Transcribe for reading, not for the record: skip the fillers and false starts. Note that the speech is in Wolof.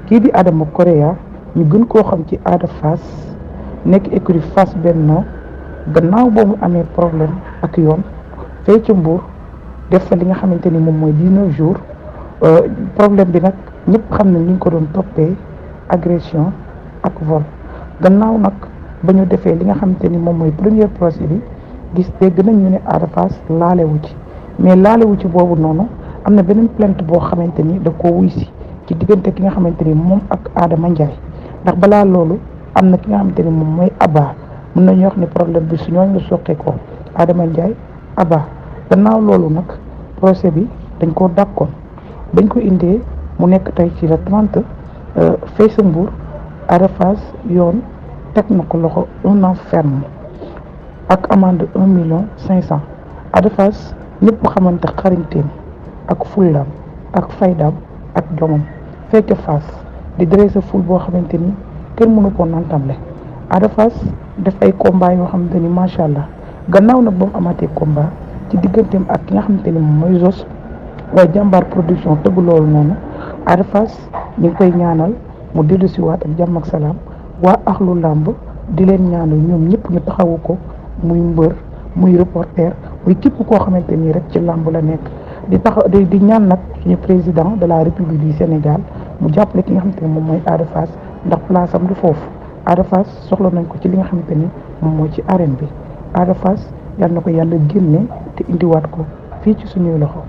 kii di Adama Correa ñu gën koo xam ci Ada Fass nekk écurie Fass Benno gannaaw boobu amee problème ak yoon fee ca Mbour def fa li nga xamante ni moom mooy 19 jours problème bi nag ñëpp xam ne ñu ngi ko doon toppee agression ak vol gannaaw nag ba ñu defee li nga xamante ni moom mooy premier procès bi gis dégg nañ ñu ne Ada Fass laalewu ci mais laalewu ci boobu noonu am na beneen plainte boo xamante ni da ko wuy si ci diggante ki nga xamante ni moom ak Adama Ndiaye ndax balaa loolu am na ki nga xamante ni moom mooy Abba mën nañu wax ni problème bi su ñooñu la soqee ko Adama Ndiaye Abba gannaaw loolu nag procès bi dañ koo dàkkoon bañ ko indee mu nekk tey ci la 30 fay sa Mbour Ada Fass yoon teg na ko loxo 1 an ferme ak amende 1,5 million. Ada Fass ñëpp xamante xarañteem ak fullaam ak faydaam ak jomam fekk Fass di dressé ful boo xamante ni kenn mënu ko nantamle Ada Fass def ay combat yoo xamante ni macha allah gannaaw nag ba mu amaatee combat ci digganteem ak ki nga xamante ni moom mooy Zos waaye jàmbaar production tëgg loolu noonu Ada Fass ñu ngi koy ñaanal mu dellu si waat ak jàmm ak salaam waa axlu làmb di leen ñaanal ñoom ñëpp ñu taxawu ko muy mbër muy reporter muy képp koo xamante ni rek ci làmb la nekk di taxaw di ñaan nag suñu président de la république du Sénégal mu jàppale ki nga xamante ni moom mooy Ada Fass ndax place am du foofu Ada Fass soxla nañ ko ci li nga xamante ni moom mooy ci arène bi Ada Fass yal na ko yàlla génne te indiwaat ko fii ci suñuy loxo.